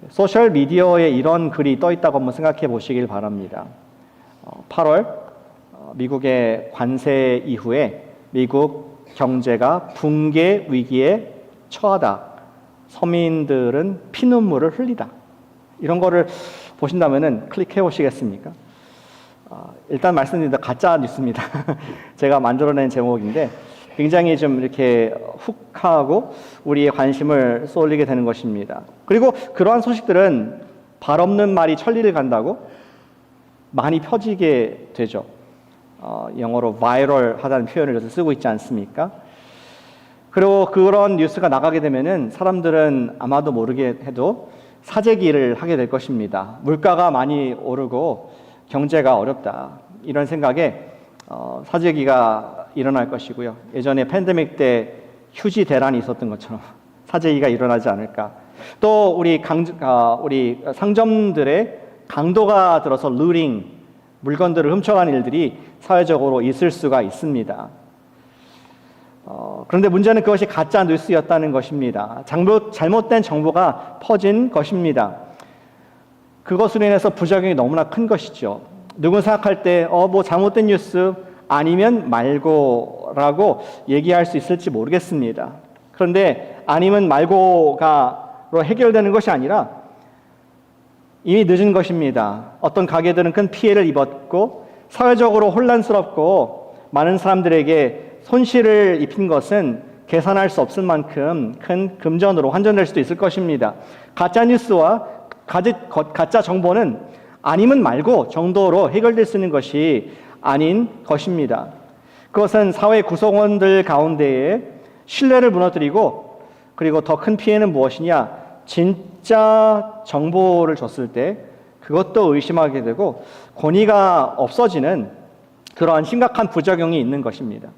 소셜 미디어에 이런 글이 떠 있다고 한번 생각해 보시길 바랍니다. 8월 미국의 관세 이후에 미국 경제가 붕괴 위기에 처하다. 서민들은 피눈물을 흘리다. 이런 거를 보신다면은 클릭해 보시겠습니까? 일단 말씀드립니다. 가짜 뉴스입니다. 제가 만들어낸 제목인데 굉장히 좀 이렇게 훅하고 우리의 관심을 쏠리게 되는 것입니다. 그리고 그러한 소식들은 발 없는 말이 천리를 간다고 많이 펴지게 되죠. 영어로 바이럴하다는 표현을 요새 쓰고 있지 않습니까? 그리고 그런 뉴스가 나가게 되면은 사람들은 아마도 모르게 해도 사재기를 하게 될 것입니다. 물가가 많이 오르고 경제가 어렵다. 이런 생각에 사재기가 일어날 것이고요. 예전에 팬데믹 때 휴지 대란이 있었던 것처럼 사재기가 일어나지 않을까. 또 우리 상점들의 강도가 들어서 루팅, 물건들을 훔쳐가는 일들이 사회적으로 있을 수가 있습니다. 그런데 문제는 그것이 가짜 뉴스였다는 것입니다. 잘못된 정보가 퍼진 것입니다. 그것으로 인해서 부작용이 너무나 큰 것이죠. 누군 생각할 때 뭐 잘못된 뉴스 아니면 말고라고 얘기할 수 있을지 모르겠습니다. 그런데 아니면 말고가로 해결되는 것이 아니라 이미 늦은 것입니다. 어떤 가게들은 큰 피해를 입었고 사회적으로 혼란스럽고 많은 사람들에게 손실을 입힌 것은 계산할 수 없을 만큼 큰 금전으로 환전될 수도 있을 것입니다. 가짜 뉴스와 가짜 정보는 아니면 말고 정도로 해결될 수 있는 것이 아닌 것입니다. 그것은 사회 구성원들 가운데에 신뢰를 무너뜨리고 그리고 더 큰 피해는 무엇이냐? 진짜 정보를 줬을 때 그것도 의심하게 되고 권위가 없어지는 그러한 심각한 부작용이 있는 것입니다.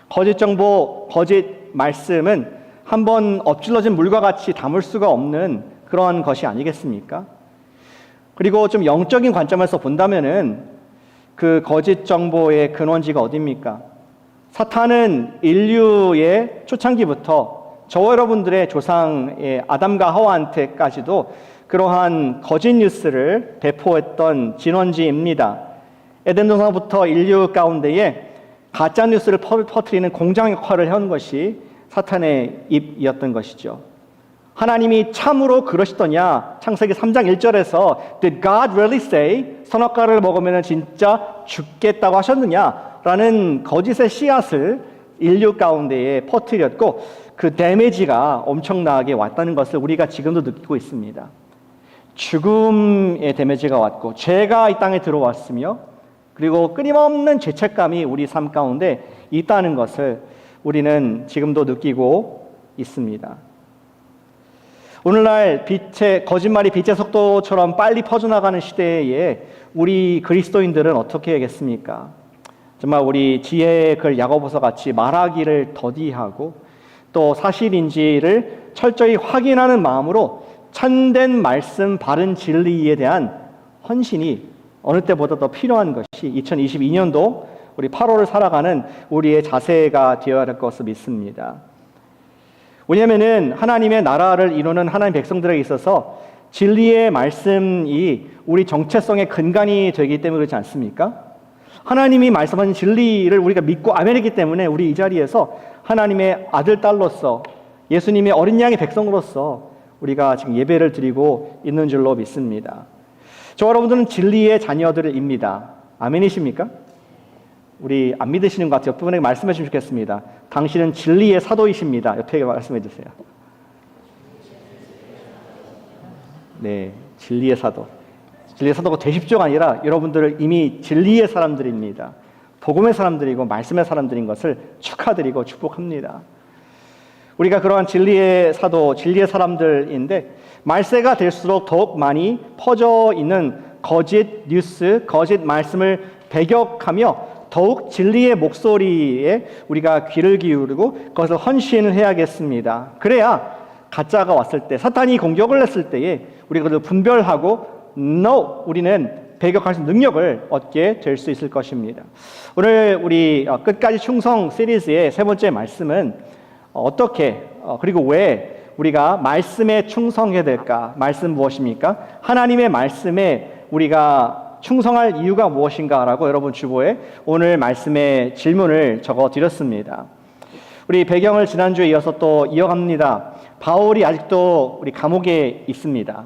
거짓 정보, 거짓 말씀은 한번 엎질러진 물과 같이 담을 수가 없는 그러한 것이 아니겠습니까? 그리고 좀 영적인 관점에서 본다면은 그 거짓 정보의 근원지가 어디입니까? 사탄은 인류의 초창기부터 저와 여러분들의 조상의 아담과 하와한테까지도 그러한 거짓 뉴스를 배포했던 진원지입니다. 에덴 동산부터 인류 가운데에 가짜 뉴스를 퍼뜨리는 공장 역할을 해온 것이 사탄의 입이었던 것이죠. 하나님이 참으로 그러시더냐? 창세기 3장 1절에서 Did God really say? 선악과를 먹으면 진짜 죽겠다고 하셨느냐? 라는 거짓의 씨앗을 인류 가운데에 퍼뜨렸고 그 데미지가 엄청나게 왔다는 것을 우리가 지금도 느끼고 있습니다. 죽음의 데미지가 왔고 죄가 이 땅에 들어왔으며 그리고 끊임없는 죄책감이 우리 삶 가운데 있다는 것을 우리는 지금도 느끼고 있습니다. 오늘날 거짓말이 빛의 속도처럼 빨리 퍼져나가는 시대에 우리 그리스도인들은 어떻게 하겠습니까? 정말 우리 지혜의 글 야고보서 같이 말하기를 더디하고 또 사실인지를 철저히 확인하는 마음으로 참된 말씀, 바른 진리에 대한 헌신이 어느 때보다 더 필요한 것이 2022년도 우리 8월을 살아가는 우리의 자세가 되어야 할 것을 믿습니다. 왜냐하면 하나님의 나라를 이루는 하나님 백성들에게 있어서 진리의 말씀이 우리 정체성의 근간이 되기 때문에 그렇지 않습니까? 하나님이 말씀하신 진리를 우리가 믿고 아멘이기 때문에 우리 이 자리에서 하나님의 아들, 딸로서 예수님의 어린 양의 백성으로서 우리가 지금 예배를 드리고 있는 줄로 믿습니다. 저와 여러분들은 진리의 자녀들입니다. 아멘이십니까? 우리 안 믿으시는 것 같아요. 옆분에게 말씀해 주시면 좋겠습니다. 당신은 진리의 사도이십니다. 옆에 말씀해 주세요. 네, 진리의 사도. 진리의 사도가 되십시오가 아니라 여러분들을 이미 진리의 사람들입니다. 복음의 사람들이고 말씀의 사람들인 것을 축하드리고 축복합니다. 우리가 그러한 진리의 사도, 진리의 사람들인데 말세가 될수록 더욱 많이 퍼져 있는 거짓 뉴스, 거짓 말씀을 배격하며 더욱 진리의 목소리에 우리가 귀를 기울이고 그것을 헌신을 해야겠습니다. 그래야 가짜가 왔을 때, 사탄이 공격을 했을 때에 우리가 그것을 분별하고 No! 우리는 배격할 수 있는 능력을 얻게 될 수 있을 것입니다. 오늘 우리 끝까지 충성 시리즈의 세 번째 말씀은 어떻게 그리고 왜 우리가 말씀에 충성해야 될까? 말씀 무엇입니까? 하나님의 말씀에 우리가 충성할 이유가 무엇인가라고 여러분 주보에 오늘 말씀의 질문을 적어 드렸습니다. 우리 배경을 지난주에 이어서 또 이어갑니다. 바울이 아직도 우리 감옥에 있습니다.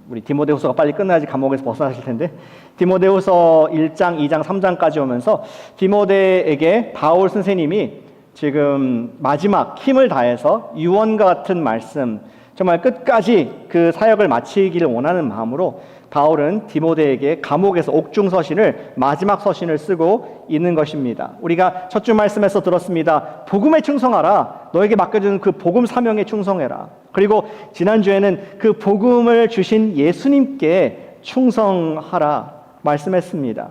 우리 디모데후서가 빨리 끝나야지 감옥에서 벗어나실 텐데, 디모데후서 1장, 2장, 3장까지 오면서 디모데에게 바울 선생님이 지금 마지막 힘을 다해서 유언과 같은 말씀, 정말 끝까지 그 사역을 마치기를 원하는 마음으로 바울은 디모데에게 감옥에서 옥중 서신을, 마지막 서신을 쓰고 있는 것입니다. 우리가 첫 주 말씀에서 들었습니다. 복음에 충성하라. 너에게 맡겨진 그 복음 사명에 충성해라. 그리고 지난주에는 그 복음을 주신 예수님께 충성하라 말씀했습니다.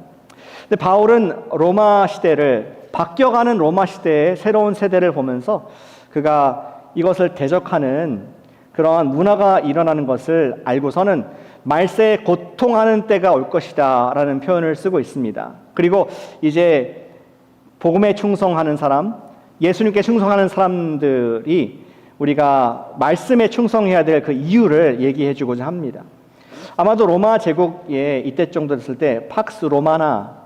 근데 바울은 로마 시대를, 바뀌어가는 로마 시대의 새로운 세대를 보면서 그가 이것을 대적하는 그러한 문화가 일어나는 것을 알고서는 말세에 고통하는 때가 올 것이다 라는 표현을 쓰고 있습니다. 그리고 이제 복음에 충성하는 사람, 예수님께 충성하는 사람들이 우리가 말씀에 충성해야 될 그 이유를 얘기해 주고자 합니다. 아마도 로마 제국에 이때 정도 됐을 때 팍스 로마나,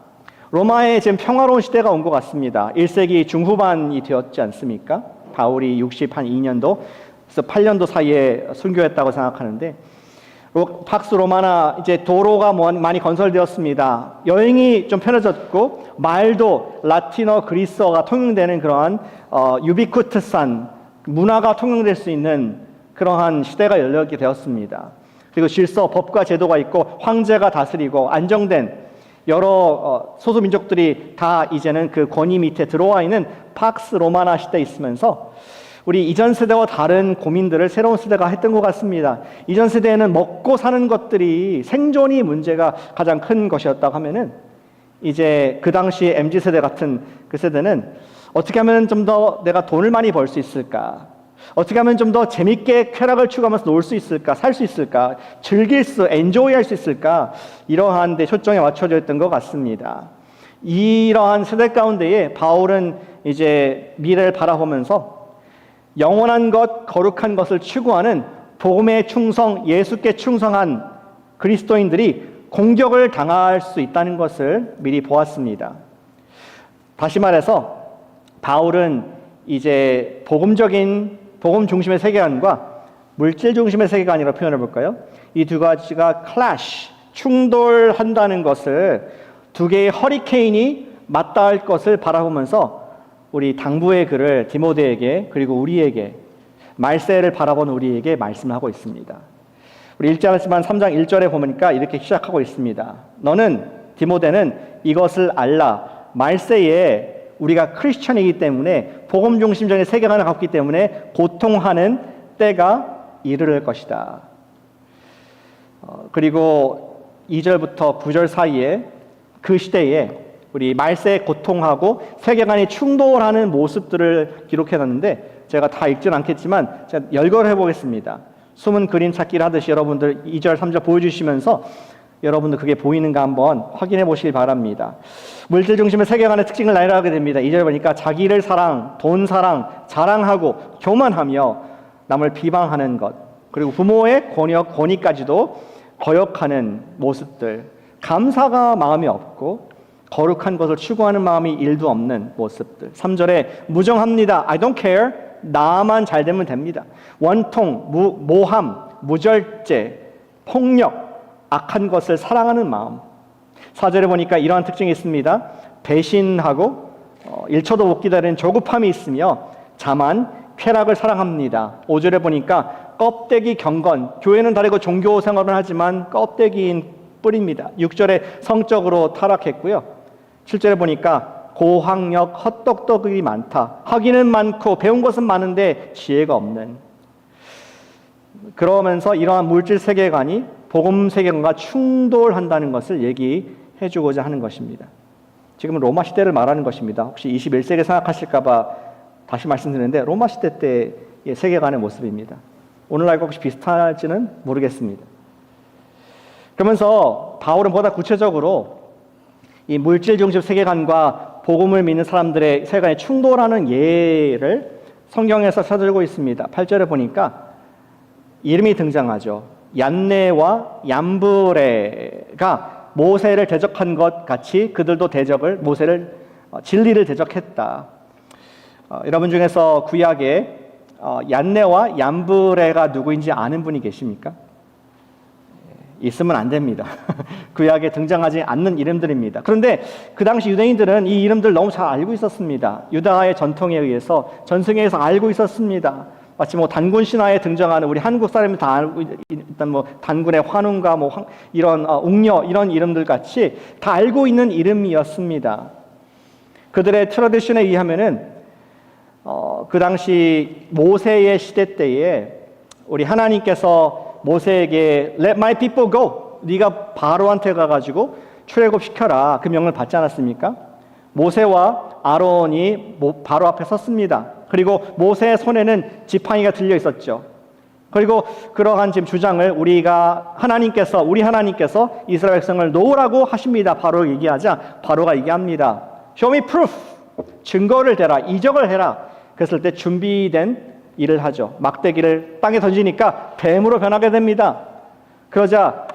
로마에 지금 평화로운 시대가 온 것 같습니다. 1세기 중후반이 되었지 않습니까? 바울이 62년도, 그래서 8년도 사이에 순교했다고 생각하는데, 팍스 로마나 이제 도로가 많이 건설되었습니다. 여행이 좀 편해졌고 말도 라틴어, 그리스어가 통용되는 그러한 유비쿠트산 문화가 통용될 수 있는 그러한 시대가 열리게 되었습니다. 그리고 질서, 법과 제도가 있고 황제가 다스리고 안정된 여러 소수민족들이 다 이제는 그 권위 밑에 들어와 있는 팍스 로마나 시대에 있으면서 우리 이전 세대와 다른 고민들을 새로운 세대가 했던 것 같습니다. 이전 세대에는 먹고 사는 것들이, 생존이 문제가 가장 큰 것이었다고 하면은, 이제 그 당시 MZ세대 같은 그 세대는 어떻게 하면 좀 더 내가 돈을 많이 벌 수 있을까? 어떻게 하면 좀 더 재밌게 쾌락을 추구하면서 놀 수 있을까? 살 수 있을까? 엔조이 할 수 있을까? 이러한 데 초점이 맞춰져 있던 것 같습니다. 이러한 세대 가운데에 바울은 이제 미래를 바라보면서 영원한 것, 거룩한 것을 추구하는 복음에 충성, 예수께 충성한 그리스도인들이 공격을 당할 수 있다는 것을 미리 보았습니다. 다시 말해서 바울은 이제 복음 중심의 세계관과 물질 중심의 세계관이라고 표현해 볼까요? 이 두 가지가 클래시, 충돌한다는 것을, 두 개의 허리케인이 맞닿을 것을 바라보면서 우리 당부의 글을 디모데에게, 그리고 우리에게, 말세를 바라보는 우리에게 말씀하고 있습니다. 우리 읽지 않았지만 3장 1절에 보니까 이렇게 시작하고 있습니다. 너는, 디모데는 이것을 알라. 말세에 우리가 크리스천이기 때문에, 복음 중심적인 세계관을 갖고 있기 때문에 고통하는 때가 이르를 것이다. 그리고 2절부터 9절 사이에 그 시대에 우리 말세에 고통하고 세계관이 충돌하는 모습들을 기록해놨는데, 제가 다 읽지는 않겠지만 제가 열거를 해보겠습니다. 숨은 그림 찾기를 하듯이 여러분들 2절, 3절 보여주시면서 여러분들 그게 보이는가 한번 확인해 보시길 바랍니다. 물질 중심의 세계관의 특징을 나열하게 됩니다. 2절 보니까 자기를 사랑, 돈 사랑, 자랑하고 교만하며 남을 비방하는 것, 그리고 부모의 권위까지도 거역하는 모습들, 감사가 마음이 없고 거룩한 것을 추구하는 마음이 1도 없는 모습들. 3절에 무정합니다. I don't care. 나만 잘 되면 됩니다. 원통, 모함, 무절제, 폭력, 악한 것을 사랑하는 마음. 4절에 보니까 이러한 특징이 있습니다. 배신하고 1초도 못 기다리는 조급함이 있으며 자만, 쾌락을 사랑합니다. 5절에 보니까 껍데기 경건, 교회는 다르고 종교 생활은 하지만 껍데기인 뿌립니다. 6절에 성적으로 타락했고요. 7절에 보니까 고학력, 헛똑똑이 많다. 학위는 많고 배운 것은 많은데 지혜가 없는. 그러면서 이러한 물질 세계관이 복음 세계관과 충돌한다는 것을 얘기해 주고자 하는 것입니다. 지금은 로마 시대를 말하는 것입니다. 혹시 21세기 생각하실까 봐 다시 말씀드리는데, 로마 시대 때의 세계관의 모습입니다. 오늘날과 혹시 비슷할지는 모르겠습니다. 그러면서 바울은 보다 구체적으로 이 물질 중심 세계관과 복음을 믿는 사람들의 세계관이 충돌하는 예를 성경에서 찾아들고 있습니다. 8절에 보니까 이름이 등장하죠. 얀네와 얌브레가 모세를 대적한 것 같이 그들도 진리를 대적했다. 여러분 중에서 구약에 얀네와 얌브레가 누구인지 아는 분이 계십니까? 있으면 안 됩니다. 구약에 등장하지 않는 이름들입니다. 그런데 그 당시 유대인들은 이 이름들 너무 잘 알고 있었습니다. 유다의 전통에 의해서 전승에 의해서 알고 있었습니다. 마치 단군 신화에 등장하는 우리 한국 사람이 다 알고 있던 단군의 환웅과 이런 웅녀 이런 이름들 같이 다 알고 있는 이름이었습니다. 그들의 트래디션에 의하면은 그 당시 모세의 시대 때에 우리 하나님께서 모세에게 Let my people go. 네가 바로한테 가가지고 출애굽시켜라. 그 명령을 받지 않았습니까? 모세와 아론이 바로 앞에 섰습니다. 그리고 모세의 손에는 지팡이가 들려 있었죠. 그리고 그러한 지금 주장을 우리 하나님께서 이스라엘 백성을 놓으라고 하십니다. 바로 얘기하자 바로가 얘기합니다. Show me proof. 증거를 대라. 이적을 해라. 그랬을 때 준비된 일을 하죠. 막대기를 땅에 던지니까 뱀으로 변하게 됩니다. 그러자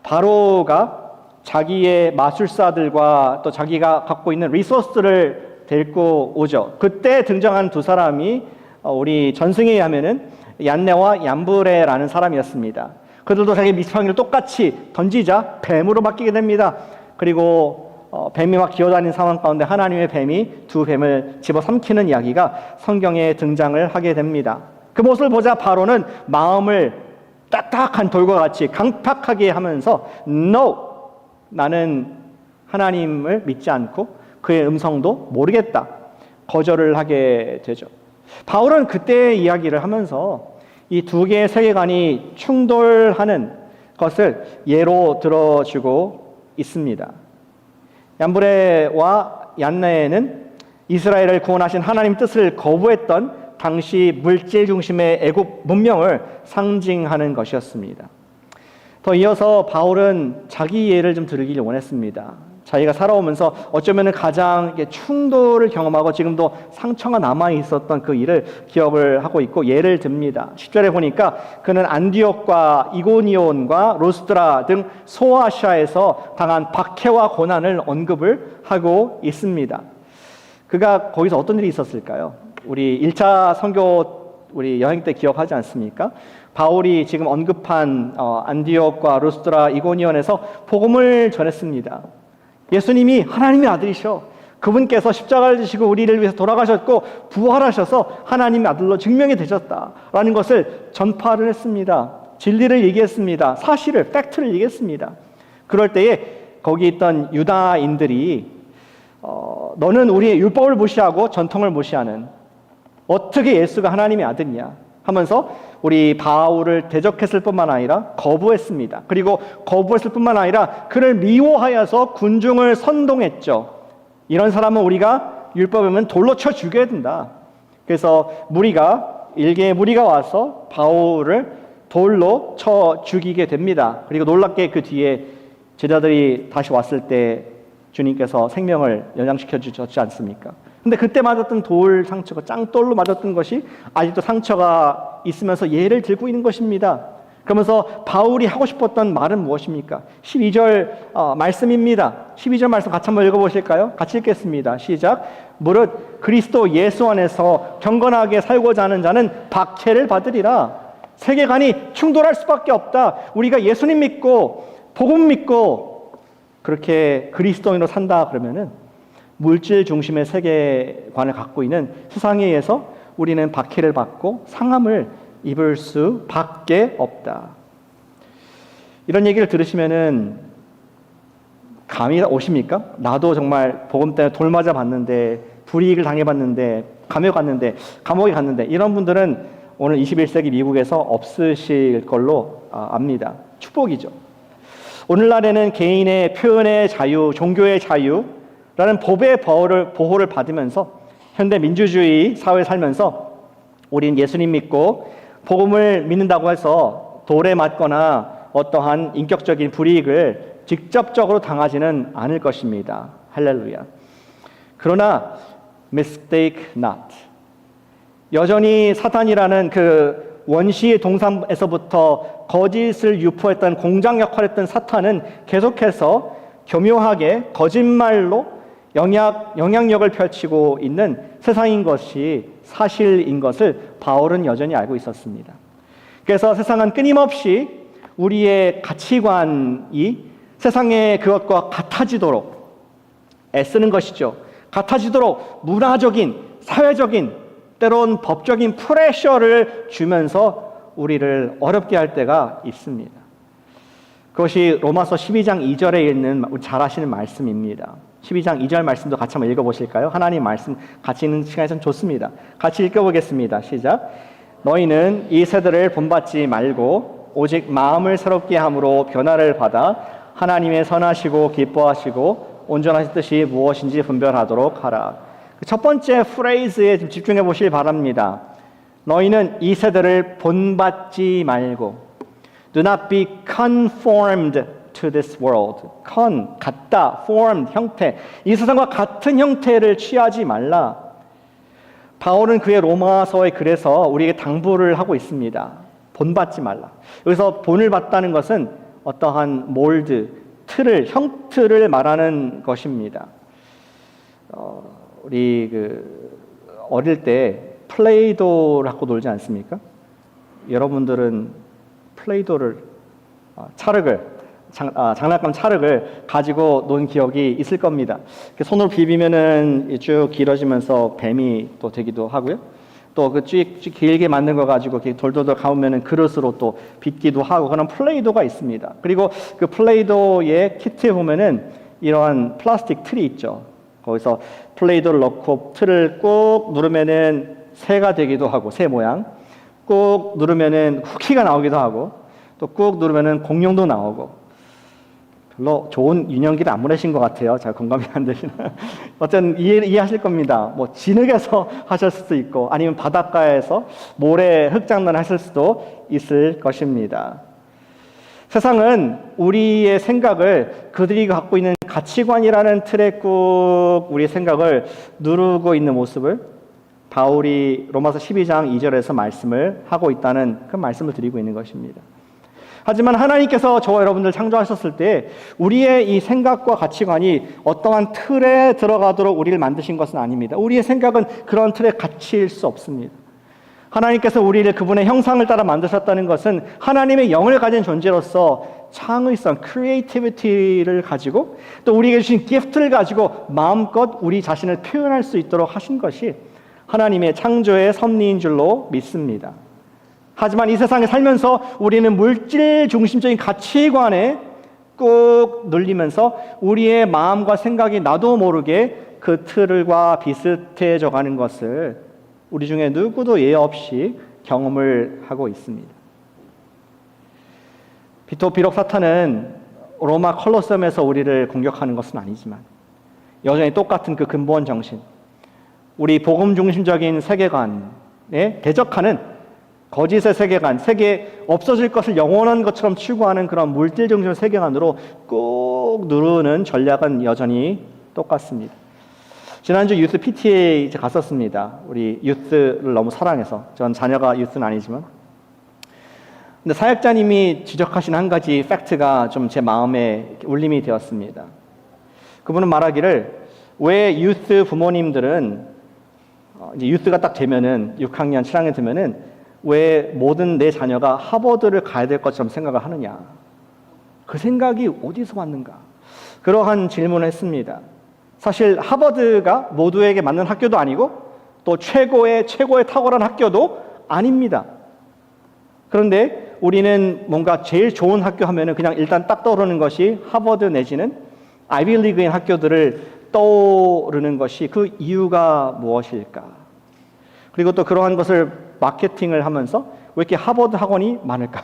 바로가 자기의 마술사들과 또 자기가 갖고 있는 리소스들을 데리고 오죠. 그때 등장한 두 사람이 우리 전승에 의하면은 얀네와 얌브레라는 사람이었습니다. 그들도 자기 지팡이를 똑같이 던지자 뱀으로 바뀌게 됩니다. 그리고 뱀이 막 기어다니는 상황 가운데 하나님의 뱀이 두 뱀을 집어삼키는 이야기가 성경에 등장을 하게 됩니다. 그 모습을 보자 바로는 마음을 딱딱한 돌과 같이 강팍하게 하면서 No! 나는 하나님을 믿지 않고 그의 음성도 모르겠다. 거절을 하게 되죠. 바울은 그때의 이야기를 하면서 이 두 개의 세계관이 충돌하는 것을 예로 들어주고 있습니다. 얌브레와 얀네는 이스라엘을 구원하신 하나님 뜻을 거부했던 당시 물질 중심의 애국 문명을 상징하는 것이었습니다. 더 이어서 바울은 자기 예를 좀 들기를 원했습니다. 자기가 살아오면서 어쩌면 가장 충돌을 경험하고 지금도 상처가 남아있었던 그 일을 기억을 하고 있고 예를 듭니다. 10절에 보니까 그는 안디옥과 이고니온과 로스드라 등 소아시아에서 당한 박해와 고난을 언급을 하고 있습니다. 그가 거기서 어떤 일이 있었을까요? 우리 1차 선교 우리 여행 때 기억하지 않습니까? 바울이 지금 언급한 안디옥과 로스드라 이고니온에서 복음을 전했습니다. 예수님이 하나님의 아들이셔. 그분께서 십자가를 지시고 우리를 위해서 돌아가셨고 부활하셔서 하나님의 아들로 증명이 되셨다라는 것을 전파를 했습니다. 진리를 얘기했습니다. 사실을, 팩트를 얘기했습니다. 그럴 때에 거기 있던 유다인들이 너는 우리의 율법을 무시하고 전통을 무시하는 어떻게 예수가 하나님의 아들이냐 하면서 우리 바울을 대적했을 뿐만 아니라 거부했습니다. 그리고 거부했을 뿐만 아니라 그를 미워하여서 군중을 선동했죠. 이런 사람은 우리가 율법이면 돌로 쳐 죽여야 된다. 그래서 일개의 무리가 와서 바울을 돌로 쳐 죽이게 됩니다. 그리고 놀랍게 그 뒤에 제자들이 다시 왔을 때 주님께서 생명을 연장시켜 주셨지 않습니까? 근데 그때 맞았던 돌 상처가 짱돌로 맞았던 것이 아직도 상처가 있으면서 예를 들고 있는 것입니다. 그러면서 바울이 하고 싶었던 말은 무엇입니까? 12절 말씀입니다. 12절 말씀 같이 한번 읽어보실까요? 같이 읽겠습니다. 시작. 무릇 그리스도 예수 안에서 경건하게 살고자 하는 자는 박해를 받으리라. 세계관이 충돌할 수밖에 없다. 우리가 예수님 믿고 복음 믿고 그렇게 그리스도인으로 산다 그러면은 물질 중심의 세계관을 갖고 있는 세상에 의해서 우리는 박해를 받고 상함을 입을 수밖에 없다. 이런 얘기를 들으시면은 감이 오십니까? 나도 정말 복음 때문에 돌 맞아 봤는데 불이익을 당해봤는데 감옥에 갔는데 이런 분들은 오늘 21세기 미국에서 없으실 걸로 압니다. 축복이죠. 오늘날에는 개인의 표현의 자유, 종교의 자유라는 법의 보호를 받으면서 현대 민주주의 사회에 살면서 우리는 예수님 믿고 복음을 믿는다고 해서 돌에 맞거나 어떠한 인격적인 불이익을 직접적으로 당하지는 않을 것입니다. 할렐루야. 그러나 mistake not. 여전히 사탄이라는 그 원시의 동산에서부터 거짓을 유포했던 공장 역할을 했던 사탄은 계속해서 교묘하게 거짓말로 영향력을 펼치고 있는 세상인 것이 사실인 것을 바울은 여전히 알고 있었습니다. 그래서 세상은 끊임없이 우리의 가치관이 세상의 그것과 같아지도록 애쓰는 것이죠. 같아지도록 문화적인, 사회적인, 때론 법적인 프레셔를 주면서 우리를 어렵게 할 때가 있습니다. 그것이 로마서 12장 2절에 있는 잘 아시는 말씀입니다. 12장 2절 말씀도 같이 한번 읽어보실까요? 하나님 말씀 같이 읽는 시간이 참 좋습니다. 같이 읽어보겠습니다. 시작. 너희는 이 세대를 본받지 말고 오직 마음을 새롭게 함으로 변화를 받아 하나님의 선하시고 기뻐하시고 온전하신 뜻이 무엇인지 분별하도록 하라. 첫 번째 프레이즈에 좀 집중해 보시기 바랍니다. 너희는 이 세대를 본받지 말고 Do not be conformed to this world. 같다, formed, 형태. 이 세상과 같은 형태를 취하지 말라. 바울은 그의 로마서에 그래서 우리에게 당부를 하고 있습니다. 본받지 말라. 여기서 본을 받다는 것은 어떠한 몰드, 형틀을 말하는 것입니다. 우리 어릴 때 플레이도를 갖고 놀지 않습니까? 여러분들은 플레이도를 장난감 찰흙을 가지고 논 기억이 있을 겁니다. 손으로 비비면은 쭉 길어지면서 뱀이 또 되기도 하고요. 또 그 쭉 길게 만든 거 가지고 돌돌돌 감으면은 그릇으로 또 빚기도 하고 그런 플레이도가 있습니다. 그리고 그 플레이도의 키트에 보면은 이러한 플라스틱 틀이 있죠. 거기서 플레이도를 넣고 틀을 꾹 누르면은 새가 되기도 하고 새 모양, 꾹 누르면은 쿠키가 나오기도 하고 또 꾹 누르면은 공룡도 나오고. 별로 좋은 유년기를 안 보내신 것 같아요. 잘 공감이 안 되시나? 어쨌든 이해하실 겁니다. 뭐 진흙에서 하실 수도 있고 아니면 바닷가에서 모래 흙장난 하실 수도 있을 것입니다. 세상은 우리의 생각을 그들이 갖고 있는 가치관이라는 틀에 꾹 우리의 생각을 누르고 있는 모습을 바울이 로마서 12장 2절에서 말씀을 하고 있다는 그 말씀을 드리고 있는 것입니다. 하지만 하나님께서 저와 여러분들 창조하셨을 때 우리의 이 생각과 가치관이 어떠한 틀에 들어가도록 우리를 만드신 것은 아닙니다. 우리의 생각은 그런 틀에 갇힐 수 없습니다. 하나님께서 우리를 그분의 형상을 따라 만드셨다는 것은 하나님의 영을 가진 존재로서 창의성, 크리에이티비티를 가지고 또 우리에게 주신 기프트를 가지고 마음껏 우리 자신을 표현할 수 있도록 하신 것이 하나님의 창조의 섭리인 줄로 믿습니다. 하지만 이 세상에 살면서 우리는 물질 중심적인 가치관에 꾹 눌리면서 우리의 마음과 생각이 나도 모르게 그 틀과 비슷해져 가는 것을 우리 중에 누구도 예외 없이 경험을 하고 있습니다. 비록 사탄은 로마 콜로세움에서 우리를 공격하는 것은 아니지만 여전히 똑같은 그 근본 정신, 우리 복음 중심적인 세계관에 대적하는 거짓의 세계관, 세계에 없어질 것을 영원한 것처럼 추구하는 그런 물질 중심 세계관으로 꾹 누르는 전략은 여전히 똑같습니다. 지난주 유스 PTA 이제 갔었습니다. 우리 유스를 너무 사랑해서. 전 자녀가 유스는 아니지만. 근데 사역자님이 지적하신 한 가지 팩트가 좀 제 마음에 울림이 되었습니다. 그분은 말하기를 왜 유스 부모님들은 이제 유스가 딱 되면은 6학년, 7학년 되면은 왜 모든 내 자녀가 하버드를 가야 될 것처럼 생각을 하느냐. 그 생각이 어디서 왔는가. 그러한 질문을 했습니다. 사실 하버드가 모두에게 맞는 학교도 아니고 또 최고의 탁월한 학교도 아닙니다. 그런데 우리는 뭔가 제일 좋은 학교 하면은 그냥 일단 딱 떠오르는 것이 하버드 내지는 아이비리그인 학교들을 떠오르는 것이 그 이유가 무엇일까? 그리고 또 그러한 것을 마케팅을 하면서 왜 이렇게 하버드 학원이 많을까?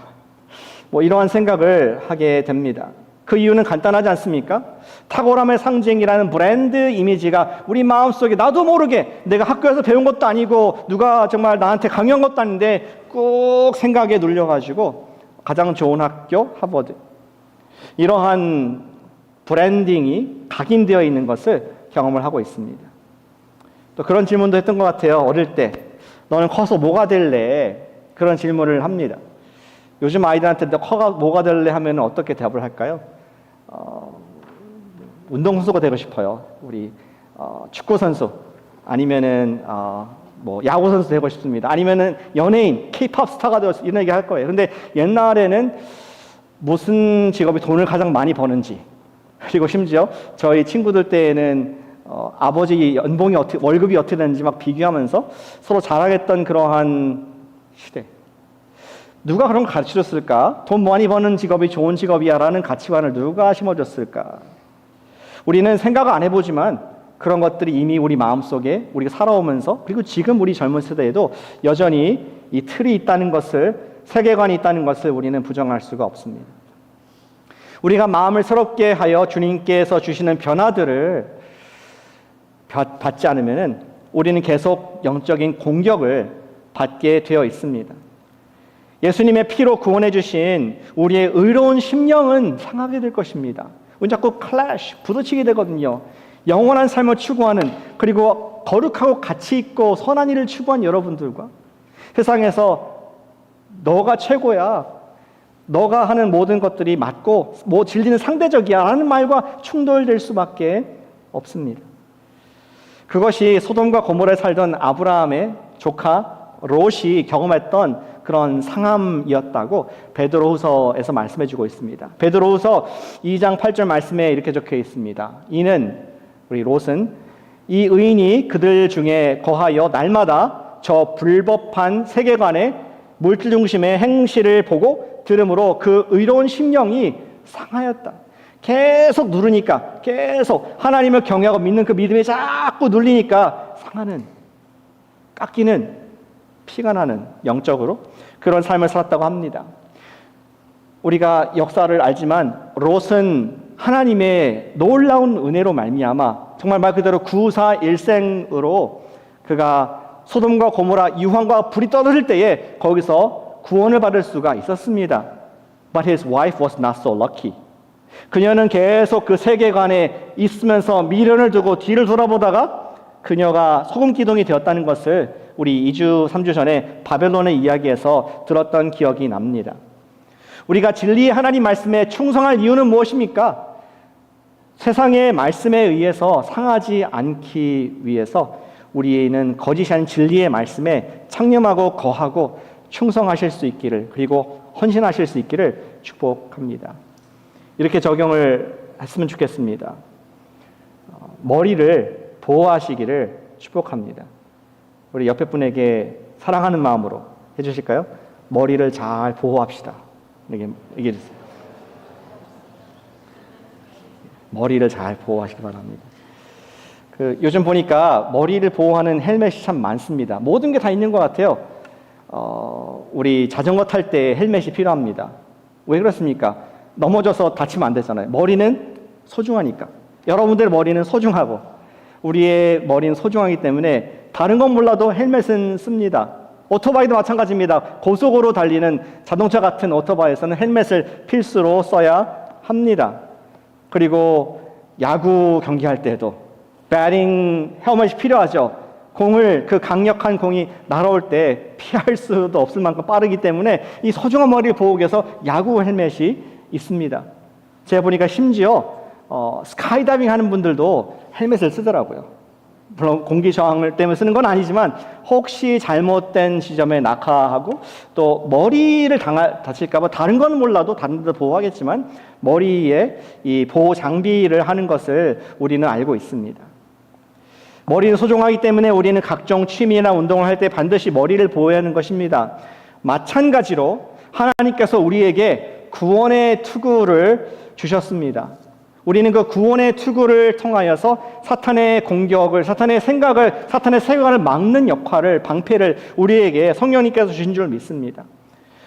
뭐 이러한 생각을 하게 됩니다. 그 이유는 간단하지 않습니까? 탁월함의 상징이라는 브랜드 이미지가 우리 마음속에 나도 모르게 내가 학교에서 배운 것도 아니고 누가 정말 나한테 강요한 것도 아닌데 꼭 생각에 눌려가지고 가장 좋은 학교 하버드. 이러한 브랜딩이 각인되어 있는 것을 경험을 하고 있습니다. 또 그런 질문도 했던 것 같아요. 어릴 때 너는 커서 뭐가 될래? 그런 질문을 합니다. 요즘 아이들한테 너 커가 뭐가 될래 하면 어떻게 대답을 할까요? 운동선수가 되고 싶어요. 우리 축구선수 아니면은 뭐 야구선수 되고 싶습니다. 아니면은 연예인, K-팝 스타가 되고 이런 얘기 할 거예요. 근데 옛날에는 무슨 직업이 돈을 가장 많이 버는지, 그리고 심지어 저희 친구들 때에는 아버지 연봉이 월급이 어떻게 되는지 막 비교하면서 서로 자랑했던 그러한 시대. 누가 그런 걸 가르쳐줬을까? 돈 많이 버는 직업이 좋은 직업이야 라는 가치관을 누가 심어줬을까? 우리는 생각 안 해보지만 그런 것들이 이미 우리 마음속에 우리가 살아오면서, 그리고 지금 우리 젊은 세대에도 여전히 이 틀이 있다는 것을, 세계관이 있다는 것을 우리는 부정할 수가 없습니다. 우리가 마음을 새롭게 하여 주님께서 주시는 변화들을 받지 않으면 우리는 계속 영적인 공격을 받게 되어 있습니다. 예수님의 피로 구원해 주신 우리의 의로운 심령은 상하게 될 것입니다. 우리 자꾸 부딪히게 되거든요. 영원한 삶을 추구하는, 그리고 거룩하고 가치 있고 선한 일을 추구한 여러분들과 세상에서 너가 최고야, 너가 하는 모든 것들이 맞고 뭐 진리는 상대적이야 라는 말과 충돌될 수밖에 없습니다. 그것이 소돔과 고모라에 살던 아브라함의 조카 롯이 경험했던 그런 상함이었다고 베드로후서에서 말씀해 주고 있습니다. 베드로후서 2장 8절 말씀에 이렇게 적혀 있습니다. 이는, 우리 롯은, 이 의인이 그들 중에 거하여 날마다 저 불법한 세계관의 물질 중심의 행실을 보고 들음으로 그 의로운 심령이 상하였다. 계속 누르니까, 계속 하나님을 경외하고 믿는 그 믿음이 자꾸 눌리니까 상하는, 깎이는, 피가 나는, 영적으로 그런 삶을 살았다고 합니다. 우리가 역사를 알지만 롯은 하나님의 놀라운 은혜로 말미암아 정말 말 그대로 구사일생으로 그가 소돔과 고모라 유황과 불이 떨어질 때에 거기서 구원을 받을 수가 있었습니다. But his wife was not so lucky. 그녀는 계속 그 세계관에 있으면서 미련을 두고 뒤를 돌아보다가 그녀가 소금 기둥이 되었다는 것을 우리 2주, 3주 전에 바벨론의 이야기에서 들었던 기억이 납니다. 우리가 진리의 하나님 말씀에 충성할 이유는 무엇입니까? 세상의 말씀에 의해서 상하지 않기 위해서 우리는 거짓이 아닌 진리의 말씀에 창념하고 거하고 충성하실 수 있기를, 그리고 헌신하실 수 있기를 축복합니다. 이렇게 적용을 했으면 좋겠습니다. 머리를 보호하시기를 축복합니다. 우리 옆에 분에게 사랑하는 마음으로 해주실까요? 머리를 잘 보호합시다. 이렇게 얘기해 주세요. 머리를 잘 보호하시기 바랍니다. 요즘 보니까 머리를 보호하는 헬멧이 참 많습니다. 모든 게 다 있는 것 같아요. 우리 자전거 탈 때 헬멧이 필요합니다. 왜 그렇습니까? 넘어져서 다치면 안 되잖아요. 머리는 소중하니까. 여러분들 머리는 소중하고 우리의 머리는 소중하기 때문에 다른 건 몰라도 헬멧은 씁니다. 오토바이도 마찬가지입니다. 고속으로 달리는 자동차 같은 오토바이에서는 헬멧을 필수로 써야 합니다. 그리고 야구 경기할 때도 배팅 헬멧이 필요하죠. 그 강력한 공이 날아올 때 피할 수도 없을 만큼 빠르기 때문에 이 소중한 머리를 보호하기 위해서 야구 헬멧이 있습니다. 제가 보니까 심지어 스카이다이빙 하는 분들도 헬멧을 쓰더라고요. 물론 공기 저항을 때문에 쓰는 건 아니지만 혹시 잘못된 지점에 낙하하고 또 머리를 다칠까 봐 다른 건 몰라도 다른 데도 보호하겠지만 머리에 이 보호 장비를 하는 것을 우리는 알고 있습니다. 머리는 소중하기 때문에 우리는 각종 취미나 운동을 할 때 반드시 머리를 보호해야 하는 것입니다. 마찬가지로 하나님께서 우리에게 구원의 투구를 주셨습니다. 우리는 그 구원의 투구를 통하여서 사탄의 공격을, 사탄의 생각을, 사탄의 세계관을 막는 역할을, 방패를 우리에게 성령님께서 주신 줄 믿습니다.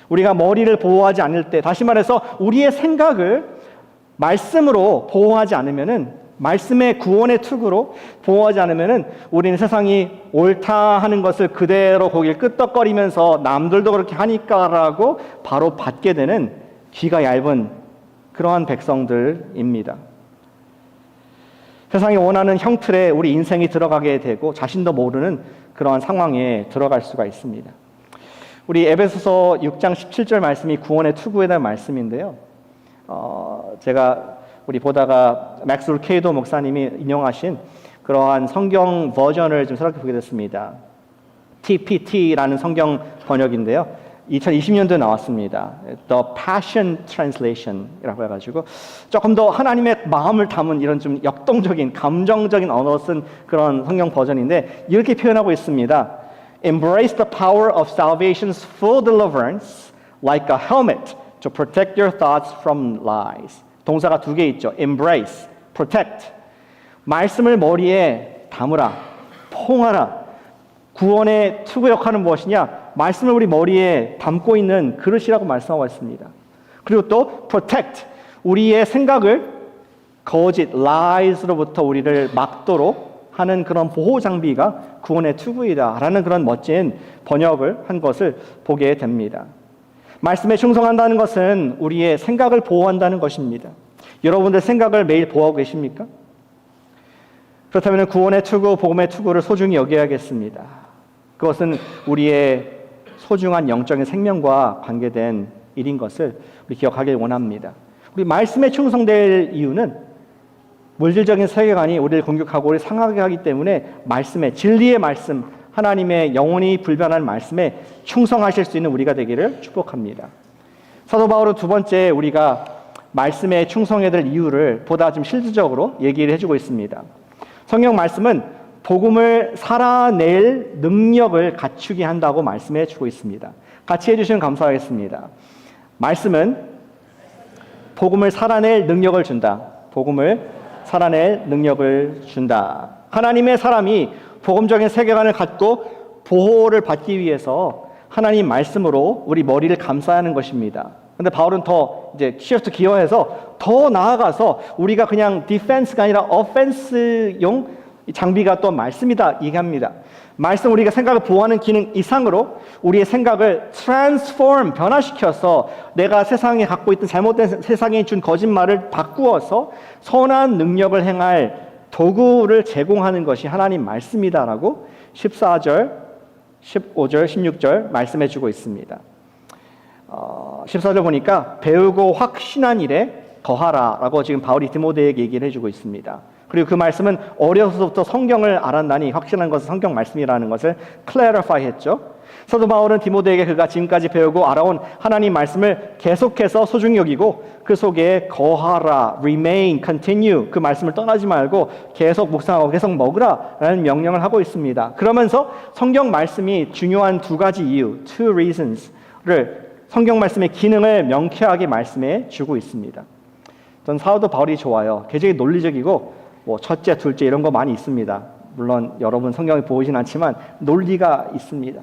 우리가 머리를 보호하지 않을 때, 다시 말해서 우리의 생각을 말씀으로 보호하지 않으면은, 말씀의 구원의 투구로 보호하지 않으면은 우리는 세상이 옳다 하는 것을 그대로 거길 끄떡거리면서 남들도 그렇게 하니까라고 바로 받게 되는 귀가 얇은 그러한 백성들입니다. 세상이 원하는 형틀에 우리 인생이 들어가게 되고 자신도 모르는 그러한 상황에 들어갈 수가 있습니다. 우리 에베소서 6장 17절 말씀이 구원의 투구에 대한 말씀인데요. 제가 우리 보다가 맥스 루케이도 목사님이 인용하신 그러한 성경 버전을 좀 생각해 보게 됐습니다. TPT라는 성경 번역인데요. 2020년도에 나왔습니다. The Passion Translation이라고 해가지고 조금 더 하나님의 마음을 담은 이런 좀 역동적인 감정적인 언어로 쓴 그런 성경 버전인데 이렇게 표현하고 있습니다. Embrace the power of salvation's full deliverance like a helmet to protect your thoughts from lies. 동사가 두 개 있죠. Embrace, protect. 말씀을 머리에 담으라, 포옹하라. 구원의 투구 역할은 무엇이냐? 말씀을 우리 머리에 담고 있는 그릇이라고 말씀하고 있습니다. 그리고 또 protect, 우리의 생각을 거짓, lies로부터 우리를 막도록 하는 그런 보호 장비가 구원의 투구이다라는 그런 멋진 번역을 한 것을 보게 됩니다. 말씀에 충성한다는 것은 우리의 생각을 보호한다는 것입니다. 여러분들 생각을 매일 보호하고 계십니까? 그렇다면 구원의 투구, 복음의 투구를 소중히 여겨야겠습니다. 그것은 우리의 소중한 영적인 생명과 관계된 일인 것을 우리 기억하길 원합니다. 우리 말씀에 충성될 이유는 물질적인 세계관이 우리를 공격하고 우리를 상하게 하기 때문에 말씀에, 진리의 말씀, 하나님의 영원히 불변한 말씀에 충성하실 수 있는 우리가 되기를 축복합니다. 사도 바울은 두 번째 우리가 말씀에 충성해야 될 이유를 보다 좀 실질적으로 얘기를 해주고 있습니다. 성경 말씀은 복음을 살아낼 능력을 갖추게 한다고 말씀해 주고 있습니다. 같이 해주시면 감사하겠습니다. 말씀은 복음을 살아낼 능력을 준다. 복음을 살아낼 능력을 준다. 하나님의 사람이 복음적인 세계관을 갖고 보호를 받기 위해서 하나님 말씀으로 우리 머리를 감싸야 하는 것입니다. 근데 바울은 더 이제 시프트 기어해서 더 나아가서 우리가 그냥 디펜스가 아니라 오펜스용 장비가 또 말씀이다 얘기합니다. 말씀 우리가 생각을 보호하는 기능 이상으로 우리의 생각을 transform, 변화시켜서 내가 세상에 갖고 있던 잘못된 세상에 준 거짓말을 바꾸어서 선한 능력을 행할 도구를 제공하는 것이 하나님 말씀이다라고 14절, 15절, 16절 말씀해 주고 있습니다. 14절 보니까 배우고 확신한 일에 거하라라고 지금 바울이 디모데에게 얘기를 해주고 있습니다. 그리고 그 말씀은 어려서부터 성경을 알았나니 확신한 것은 성경 말씀이라는 것을 clarify 했죠. 사도 바울은 디모데에게 그가 지금까지 배우고 알아온 하나님 말씀을 계속해서 소중히 여기고 그 속에 거하라, remain, continue 그 말씀을 떠나지 말고 계속 묵상하고 계속 먹으라라는 명령을 하고 있습니다. 그러면서 성경 말씀이 중요한 두 가지 이유, two reasons를 성경 말씀의 기능을 명쾌하게 말씀해 주고 있습니다. 전 사도 바울이 좋아요. 굉장히 논리적이고 뭐 첫째, 둘째 이런 거 많이 있습니다. 물론 여러분 성경이 보이진 않지만 논리가 있습니다.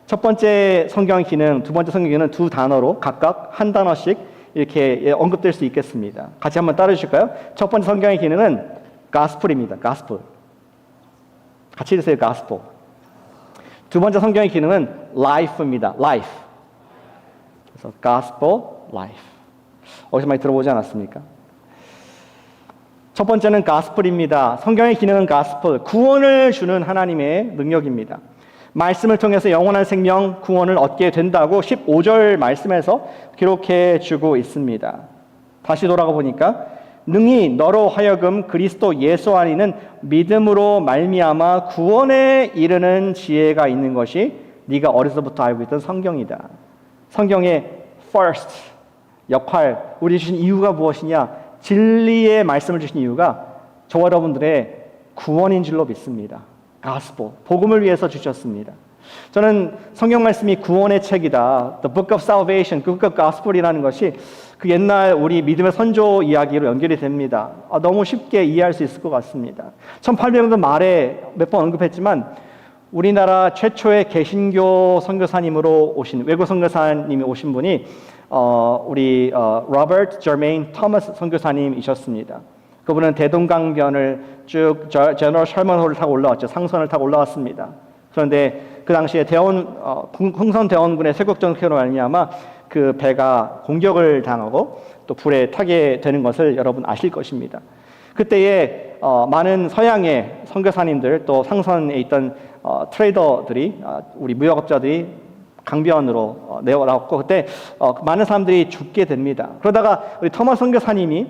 첫 번째 성경 기능, 두 번째 성경 기능은 두 단어로 각각 한 단어씩 이렇게 언급될 수 있겠습니다. 같이 한번 따라 주실까요? 첫 번째 성경의 기능은 gospel입니다. gospel. 같이 읽으세요. gospel. 두 번째 성경의 기능은 life입니다. life. 그래서 gospel, life. 어디서 많이 들어보지 않았습니까? 첫 번째는 gospel입니다. 성경의 기능은 gospel, 구원을 주는 하나님의 능력입니다. 말씀을 통해서 영원한 생명, 구원을 얻게 된다고 15절 말씀에서 기록해 주고 있습니다. 다시 돌아가 보니까 능히 너로 하여금 그리스도 예수 안에 있는 믿음으로 말미암아 구원에 이르는 지혜가 있는 것이 네가 어려서부터 알고 있던 성경이다. 성경의 first 역할, 우리 주신 이유가 무엇이냐? 진리의 말씀을 주신 이유가 저와 여러분들의 구원인 줄로 믿습니다. gospel, 복음을 위해서 주셨습니다. 저는 성경 말씀이 구원의 책이다. The Book of Salvation, Book of Gospel이라는 것이 그 옛날 우리 믿음의 선조 이야기로 연결이 됩니다. 너무 쉽게 이해할 수 있을 것 같습니다. 1800년도 말에 몇 번 언급했지만 우리나라 최초의 개신교 선교사님으로 오신 외국 선교사님이 오신 분이 우리 로버트 저메인 토머스 선교사님이셨습니다. 그분은 대동강변을 쭉 제너럴 셜먼호를 타고 올라왔죠. 상선을 타고 올라왔습니다. 그런데 그 당시에 흥선 대원군의 쇄국전투로 말미암아 그 배가 공격을 당하고 또 불에 타게 되는 것을 여러분 아실 것입니다. 그때에 많은 서양의 선교사님들 또 상선에 있던 트레이더들이 우리 무역업자들이 강변으로 내어놨고 그때 많은 사람들이 죽게 됩니다. 그러다가 우리 토마스 선교사님이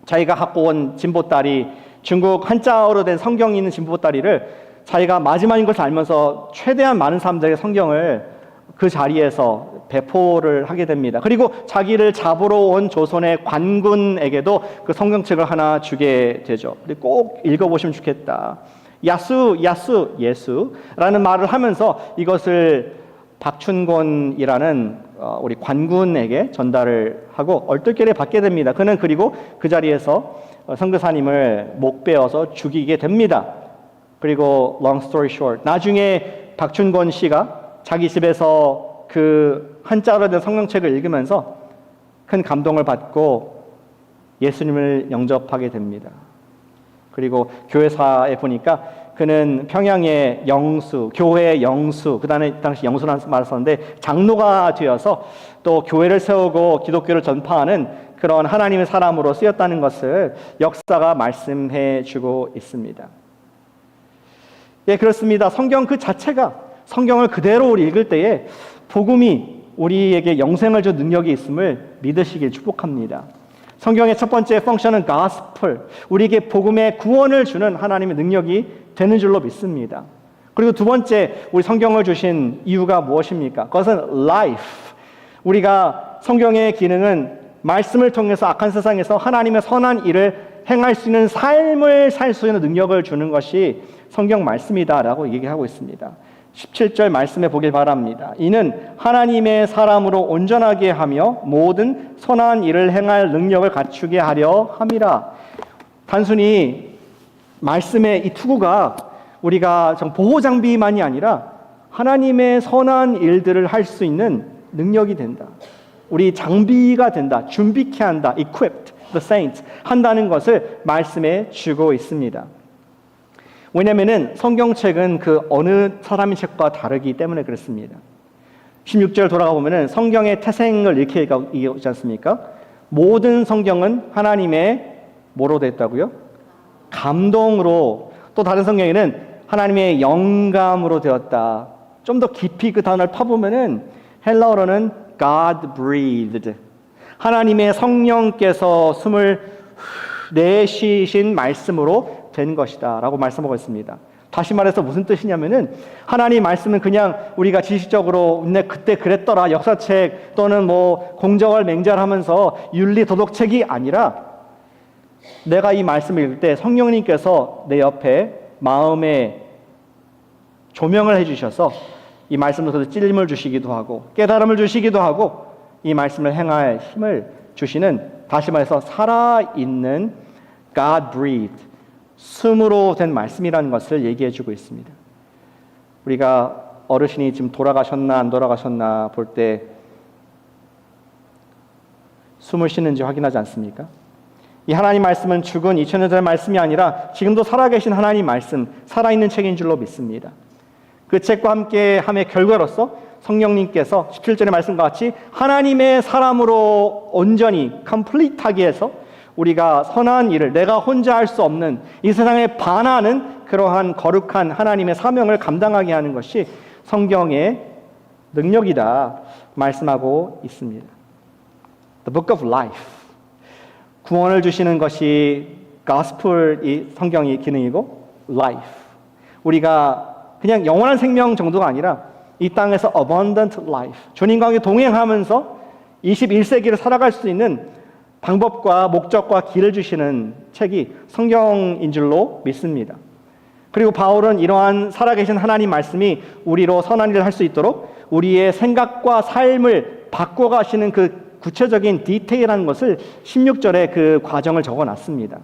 자기가 갖고 온 진보다리 중국 한자어로 된 성경이 있는 진보다리를 자기가 마지막인 것을 알면서 최대한 많은 사람들에게 성경을 그 자리에서 배포를 하게 됩니다. 그리고 자기를 잡으러 온 조선의 관군에게도 그 성경책을 하나 주게 되죠. 꼭 읽어보시면 좋겠다. 야수, 야수, 예수라는 말을 하면서 이것을 박춘곤이라는 우리 관군에게 전달을 하고 얼떨결에 받게 됩니다. 그는 그리고 그 자리에서 선교사님을 목 베어서 죽이게 됩니다. 그리고 long story short, 나중에 박춘곤 씨가 자기 집에서 그 한자로 된 성경책을 읽으면서 큰 감동을 받고 예수님을 영접하게 됩니다. 그리고 교회사에 보니까 그는 평양의 영수, 교회 영수, 그 당시 영수라는 말을 썼는데 장로가 되어서 또 교회를 세우고 기독교를 전파하는 그런 하나님의 사람으로 쓰였다는 것을 역사가 말씀해 주고 있습니다. 예, 그렇습니다. 성경 그 자체가 성경을 그대로 우리 읽을 때에 복음이 우리에게 영생을 줄 능력이 있음을 믿으시길 축복합니다. 성경의 첫 번째 펑션은 gospel, 우리에게 복음의 구원을 주는 하나님의 능력이 되는 줄로 믿습니다. 그리고 두 번째, 우리 성경을 주신 이유가 무엇입니까? 그것은 life. 우리가 성경의 기능은 말씀을 통해서 악한 세상에서 하나님의 선한 일을 행할 수 있는 삶을 살 수 있는 능력을 주는 것이 성경 말씀이다라고 얘기하고 있습니다. 17절 말씀해 보길 바랍니다. 이는 하나님의 사람으로 온전하게 하며 모든 선한 일을 행할 능력을 갖추게 하려 함이라. 단순히 말씀의 이 투구가 우리가 보호 장비만이 아니라 하나님의 선한 일들을 할 수 있는 능력이 된다. 우리 장비가 된다. 준비케 한다. equipped the saints 한다는 것을 말씀해 주고 있습니다. 왜냐하면 성경책은 그 어느 사람의 책과 다르기 때문에 그렇습니다. 16절 돌아가 보면 성경의 태생을 이렇게 얘기하지 않습니까? 모든 성경은 하나님의 뭐로 됐다고요? 감동으로. 또 다른 성경에는 하나님의 영감으로 되었다. 좀 더 깊이 그 단어를 파보면은 헬라어로는 God breathed. 하나님의 성령께서 숨을 내쉬신 말씀으로 된 것이다 라고 말씀하고 있습니다. 다시 말해서 무슨 뜻이냐면은 하나님 말씀은 그냥 우리가 지식적으로 그때 그랬더라 역사책 또는 뭐 공저월 맹절하면서 윤리 도덕책이 아니라 내가 이 말씀을 읽을 때 성령님께서 내 옆에 마음에 조명을 해주셔서 이 말씀을 통해서 찔림을 주시기도 하고 깨달음을 주시기도 하고 이 말씀을 행할 힘을 주시는, 다시 말해서 살아있는 God breathed 숨으로 된 말씀이라는 것을 얘기해 주고 있습니다. 우리가 어르신이 지금 돌아가셨나 안 돌아가셨나 볼 때 숨을 쉬는지 확인하지 않습니까? 이 하나님 말씀은 죽은 2000년 전의 말씀이 아니라 지금도 살아계신 하나님 말씀, 살아있는 책인 줄로 믿습니다. 그 책과 함께 함의 결과로서 성령님께서 17절의 말씀과 같이 하나님의 사람으로 온전히 컴플리트하게 해서 우리가 선한 일을 내가 혼자 할 수 없는 이 세상에 반하는 그러한 거룩한 하나님의 사명을 감당하게 하는 것이 성경의 능력이다 말씀하고 있습니다. The Book of Life. 구원을 주시는 것이 Gospel이 성경의 기능이고 Life. 우리가 그냥 영원한 생명 정도가 아니라 이 땅에서 Abundant Life. 주님과 함께 동행하면서 21세기를 살아갈 수 있는 방법과 목적과 길을 주시는 책이 성경인 줄로 믿습니다. 그리고 바울은 이러한 살아계신 하나님 말씀이 우리로 선한 일을 할 수 있도록 우리의 생각과 삶을 바꿔가시는 그 구체적인 디테일한 것을 16절에 그 과정을 적어놨습니다.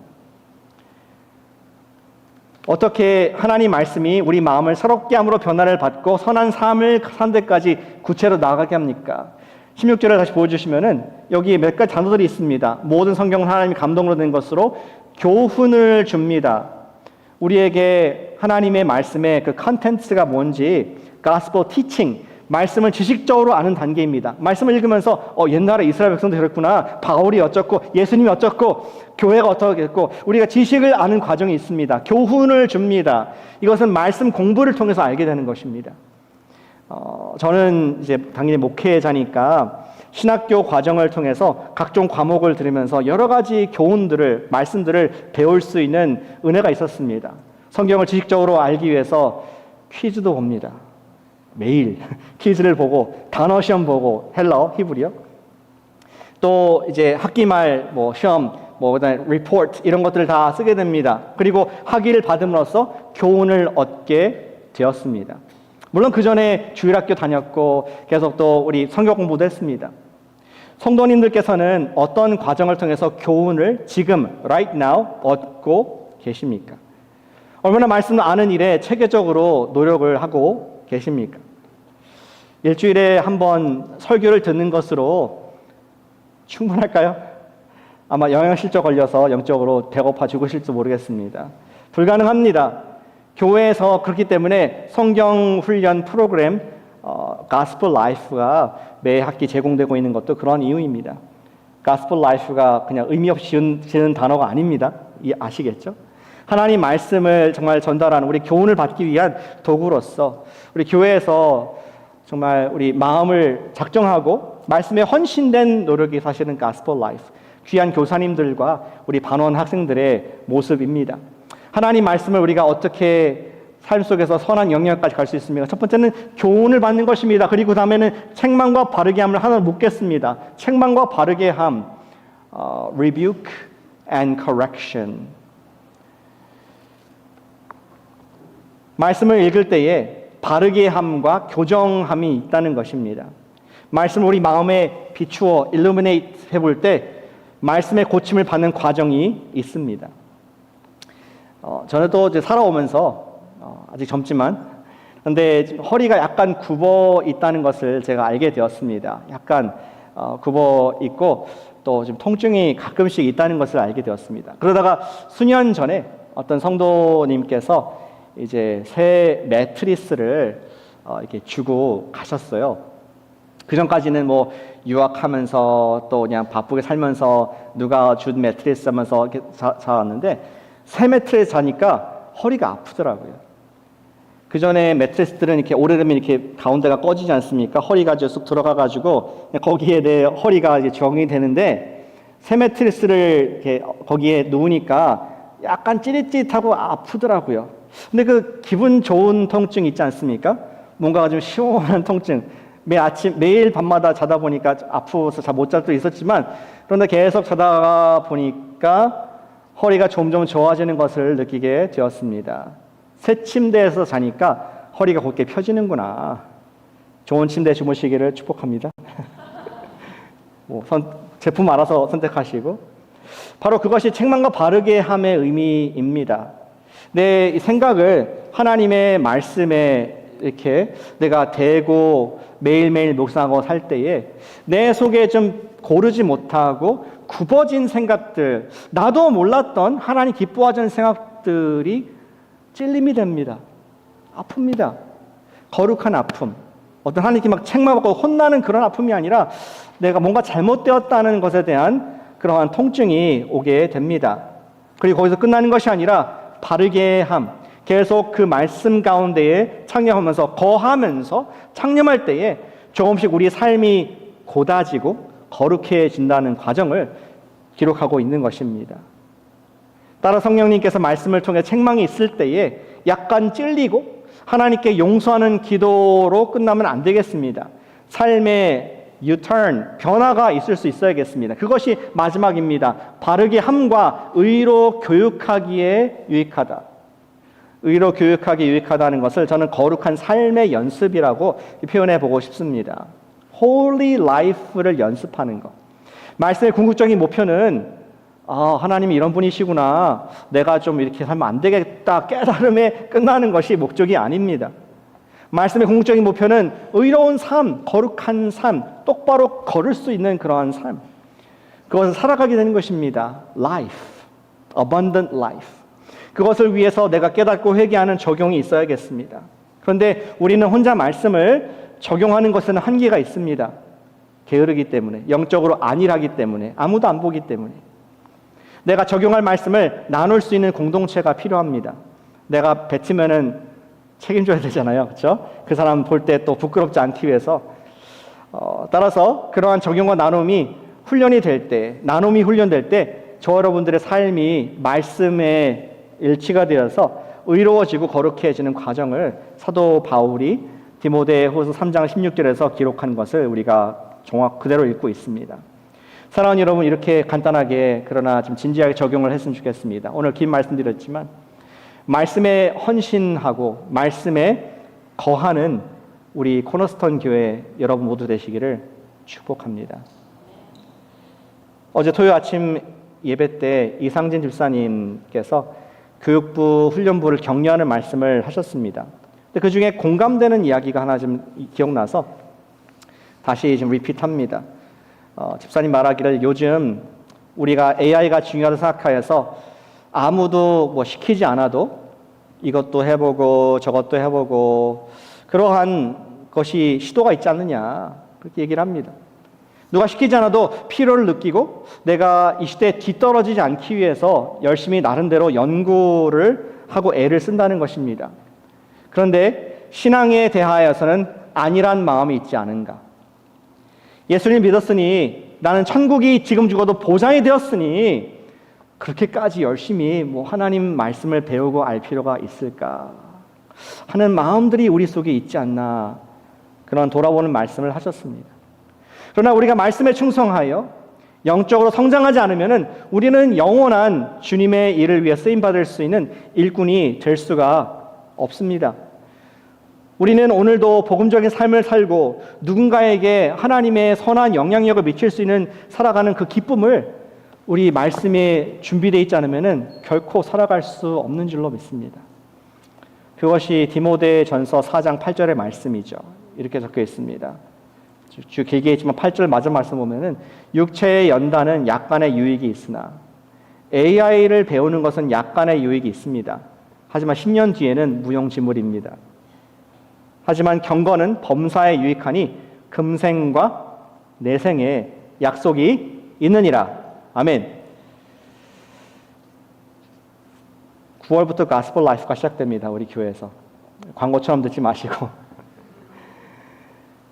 어떻게 하나님 말씀이 우리 마음을 새롭게 함으로 변화를 받고 선한 삶을 산 데까지 구체로 나아가게 합니까? 16절을 다시 보여주시면은 여기 몇 가지 단어들이 있습니다. 모든 성경은 하나님이 감동으로 된 것으로 교훈을 줍니다. 우리에게 하나님의 말씀의 그 컨텐츠가 뭔지 gospel teaching, 말씀을 지식적으로 아는 단계입니다. 말씀을 읽으면서 옛날에 이스라엘 백성도 그랬구나. 바울이 어쩌고 예수님이 어쩌고 교회가 어떻겠고 우리가 지식을 아는 과정이 있습니다. 교훈을 줍니다. 이것은 말씀 공부를 통해서 알게 되는 것입니다. 저는 이제 당연히 목회자니까 신학교 과정을 통해서 각종 과목을 들으면서 여러 가지 교훈들을 말씀들을 배울 수 있는 은혜가 있었습니다. 성경을 지식적으로 알기 위해서 퀴즈도 봅니다. 매일 퀴즈를 보고 단어 시험 보고 헬라어, 히브리어. 또 이제 학기 말 시험, 그다음에 리포트 이런 것들을 다 쓰게 됩니다. 그리고 학위를 받음으로써 교훈을 얻게 되었습니다. 물론 그 전에 주일학교 다녔고 계속 또 우리 성경 공부도 했습니다. 성도님들께서는 어떤 과정을 통해서 교훈을 지금 right now 얻고 계십니까? 얼마나 말씀을 아는 일에 체계적으로 노력을 하고 계십니까? 일주일에 한 번 설교를 듣는 것으로 충분할까요? 아마 영양실조 걸려서 영적으로 배고파 죽으실지 모르겠습니다. 불가능합니다. 교회에서 그렇기 때문에 성경 훈련 프로그램 가스펠 라이프가 매 학기 제공되고 있는 것도 그런 이유입니다. 가스펠 라이프가 그냥 의미 없이 지은 단어가 아닙니다. 아시겠죠? 하나님 말씀을 정말 전달하는 우리 교훈을 받기 위한 도구로서 우리 교회에서 정말 우리 마음을 작정하고 말씀에 헌신된 노력이 사실은 가스펠 라이프, 귀한 교사님들과 우리 반원 학생들의 모습입니다. 하나님 말씀을 우리가 어떻게 삶 속에서 선한 영역까지 갈 수 있습니까? 첫 번째는 교훈을 받는 것입니다. 그리고 다음에는 책망과 바르게 함을 하나 묻겠습니다. 책망과 바르게 함, rebuke and correction. 말씀을 읽을 때에 바르게 함과 교정함이 있다는 것입니다. 말씀을 우리 마음에 비추어 illuminate 해볼 때 말씀의 고침을 받는 과정이 있습니다. 저는 또 이제 살아오면서 아직 젊지만 근데 허리가 약간 굽어 있다는 것을 제가 알게 되었습니다. 약간 굽어 있고 또 지금 통증이 가끔씩 있다는 것을 알게 되었습니다. 그러다가 수년 전에 어떤 성도님께서 이제 새 매트리스를 이렇게 주고 가셨어요. 그 전까지는 유학하면서 또 그냥 바쁘게 살면서 누가 준 매트리스 하면서 이렇게 자왔는데 새 매트리스 자니까 허리가 아프더라고요. 그 전에 매트리스들은 이렇게 오래되면 이렇게 가운데가 꺼지지 않습니까? 허리가 쑥 들어가가지고 거기에 내 허리가 이제 적응이 되는데 새 매트리스를 이렇게 거기에 누우니까 약간 찌릿찌릿하고 아프더라고요. 근데 그 기분 좋은 통증 있지 않습니까? 뭔가 좀 시원한 통증. 매일 밤마다 자다 보니까 아프서 잘 못 잘 때도 있었지만 그런데 계속 자다가 보니까 허리가 점점 좋아지는 것을 느끼게 되었습니다. 새 침대에서 자니까 허리가 곧게 펴지는구나. 좋은 침대에 주무시기를 축복합니다. 제품 알아서 선택하시고 바로 그것이 책망과 바르게 함의 의미입니다. 내 생각을 하나님의 말씀에 이렇게 내가 대고 매일매일 묵상하고 살 때에 내 속에 좀 고르지 못하고 굽어진 생각들, 나도 몰랐던 하나님 기뻐하시는 생각들이 찔림이 됩니다. 아픕니다. 거룩한 아픔. 어떤 하나님께 막 책망받고 혼나는 그런 아픔이 아니라 내가 뭔가 잘못되었다는 것에 대한 그러한 통증이 오게 됩니다. 그리고 거기서 끝나는 것이 아니라 바르게 함, 계속 그 말씀 가운데에 창념하면서 거하면서 창념할 때에 조금씩 우리 삶이 고다지고 거룩해진다는 과정을 기록하고 있는 것입니다. 따라 성령님께서 말씀을 통해 책망이 있을 때에 약간 찔리고 하나님께 용서하는 기도로 끝나면 안 되겠습니다. 삶의 U-turn, 변화가 있을 수 있어야겠습니다. 그것이 마지막입니다. 바르게 함과 의로 교육하기에 유익하다. 의로 교육하기에 유익하다는 것을 저는 거룩한 삶의 연습이라고 표현해 보고 싶습니다. Holy Life를 연습하는 것. 말씀의 궁극적인 목표는 하나님이 이런 분이시구나. 내가 좀 이렇게 살면 안 되겠다. 깨달음에 끝나는 것이 목적이 아닙니다. 말씀의 궁극적인 목표는 의로운 삶, 거룩한 삶, 똑바로 걸을 수 있는 그러한 삶. 그것을 살아가게 되는 것입니다. Life, abundant life. 그것을 위해서 내가 깨닫고 회개하는 적용이 있어야겠습니다. 그런데 우리는 혼자 말씀을 적용하는 것에는 한계가 있습니다. 게으르기 때문에, 영적으로 안일하기 때문에, 아무도 안 보기 때문에. 내가 적용할 말씀을 나눌 수 있는 공동체가 필요합니다. 내가 뱉으면은 책임져야 되잖아요. 그렇죠? 그 사람 볼 때 또 부끄럽지 않기 위해서. 따라서 그러한 적용과 나눔이 훈련이 될 때, 나눔이 훈련될 때 저 여러분들의 삶이 말씀에 일치가 되어서 의로워지고 거룩해지는 과정을 사도 바울이 디모데후서 3장 16절에서 기록한 것을 우리가 정확 그대로 읽고 있습니다. 사랑하는 여러분, 이렇게 간단하게 그러나 좀 진지하게 적용을 했으면 좋겠습니다. 오늘 긴 말씀 드렸지만 말씀에 헌신하고 말씀에 거하는 우리 코너스톤 교회 여러분 모두 되시기를 축복합니다. 어제 토요일 아침 예배 때 이상진 집사님께서 교육부 훈련부를 격려하는 말씀을 하셨습니다. 근데 그 중에 공감되는 이야기가 하나 좀 기억나서 다시 좀 리피트합니다. 집사님 말하기를 요즘 우리가 AI가 중요하다고 생각하여서 아무도 뭐 시키지 않아도 이것도 해보고 저것도 해보고 그러한 것이 시도가 있지 않느냐 그렇게 얘기를 합니다. 누가 시키지 않아도 필요를 느끼고 내가 이 시대에 뒤떨어지지 않기 위해서 열심히 나름대로 연구를 하고 애를 쓴다는 것입니다. 그런데 신앙에 대하여서는 안일한 마음이 있지 않은가. 예수님 믿었으니 나는 천국이 지금 죽어도 보장이 되었으니 그렇게까지 열심히 뭐 하나님 말씀을 배우고 알 필요가 있을까 하는 마음들이 우리 속에 있지 않나 그런 돌아보는 말씀을 하셨습니다. 그러나 우리가 말씀에 충성하여 영적으로 성장하지 않으면 우리는 영원한 주님의 일을 위해 쓰임받을 수 있는 일꾼이 될 수가 없습니다. 우리는 오늘도 복음적인 삶을 살고 누군가에게 하나님의 선한 영향력을 미칠 수 있는 살아가는 그 기쁨을 우리 말씀에 준비되어 있지 않으면 결코 살아갈 수 없는 줄로 믿습니다. 그것이 디모데전서 4장 8절의 말씀이죠. 이렇게 적혀 있습니다. 길게 있지만 8절 마지막 말씀 보면은 육체의 연단은 약간의 유익이 있으나 AI를 배우는 것은 약간의 유익이 있습니다. 하지만 10년 뒤에는 무용지물입니다. 하지만 경건은 범사에 유익하니 금생과 내생에 약속이 있느니라. 아멘. 9월부터 가스펠 라이프가 시작됩니다. 우리 교회에서. 광고처럼 듣지 마시고.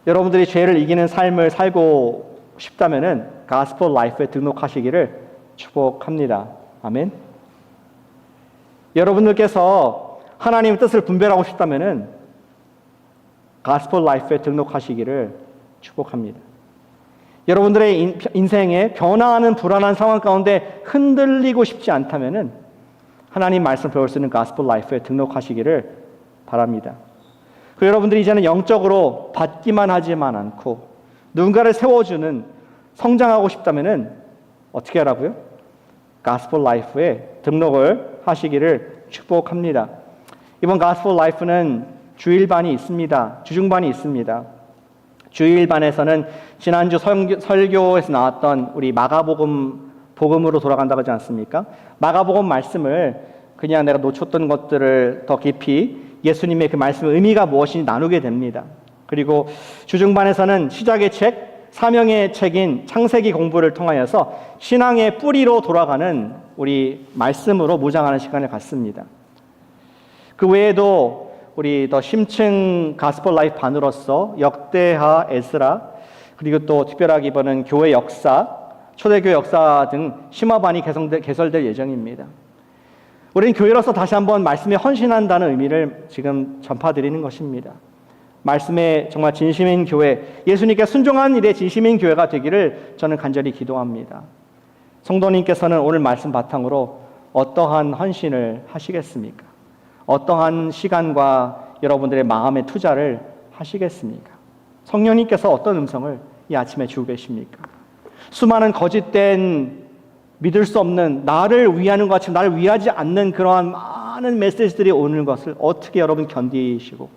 여러분들이 죄를 이기는 삶을 살고 싶다면은 가스펠 라이프에 등록하시기를 축복합니다. 아멘. 여러분들께서 하나님의 뜻을 분별하고 싶다면은 가스펠 라이프에 등록하시기를 축복합니다. 여러분들의 인생에 변화하는 불안한 상황 가운데 흔들리고 싶지 않다면은 하나님 말씀 배울 수 있는 가스펠 라이프에 등록하시기를 바랍니다. 그리고 여러분들이 이제는 영적으로 받기만 하지만 않고 누군가를 세워주는 성장하고 싶다면은 어떻게 하라고요? 가스펠 라이프에 등록을 하시기를 축복합니다. 이번 가스펠 라이프는 주일반이 있습니다. 주중반이 있습니다. 주일반에서는 지난주 설교에서 나왔던 우리 복음으로 돌아간다고 하지 않습니까? 마가복음 말씀을 그냥 내가 놓쳤던 것들을 더 깊이 예수님의 그 말씀의 의미가 무엇인지 나누게 됩니다. 그리고 주중반에서는 시작의 책, 사명의 책인 창세기 공부를 통하여서 신앙의 뿌리로 돌아가는 우리 말씀으로 무장하는 시간을 갖습니다. 그 외에도 우리 더 심층 가스펠 라이프 반으로서 역대하, 에스라, 그리고 또 특별하게 이번은 교회 역사, 초대교회 역사 등 심화반이 개설될 예정입니다. 우리는 교회로서 다시 한번 말씀에 헌신한다는 의미를 지금 전파드리는 것입니다. 말씀에 정말 진심인 교회, 예수님께 순종한 일에 진심인 교회가 되기를 저는 간절히 기도합니다. 성도님께서는 오늘 말씀 바탕으로 어떠한 헌신을 하시겠습니까? 어떠한 시간과 여러분들의 마음의 투자를 하시겠습니까? 성령님께서 어떤 음성을 이 아침에 주고 계십니까? 수많은 거짓된 믿을 수 없는 나를 위하는 것 같이 나를 위하지 않는 그러한 많은 메시지들이 오는 것을 어떻게 여러분 견디시고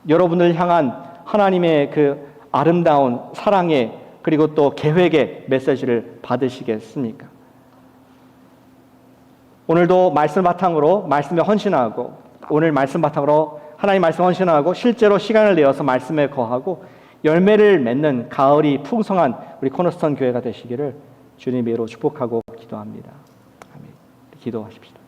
여러분을 향한 하나님의 그 아름다운 사랑의 그리고 또 계획의 메시지를 받으시겠습니까? 오늘도 말씀 바탕으로 말씀에 헌신하고 오늘 말씀 바탕으로 하나님 말씀 헌신하고 실제로 시간을 내어서 말씀에 거하고 열매를 맺는 가을이 풍성한 우리 코너스톤 교회가 되시기를 주님 이름으로 축복하고 기도합니다. 아멘. 기도하십시다.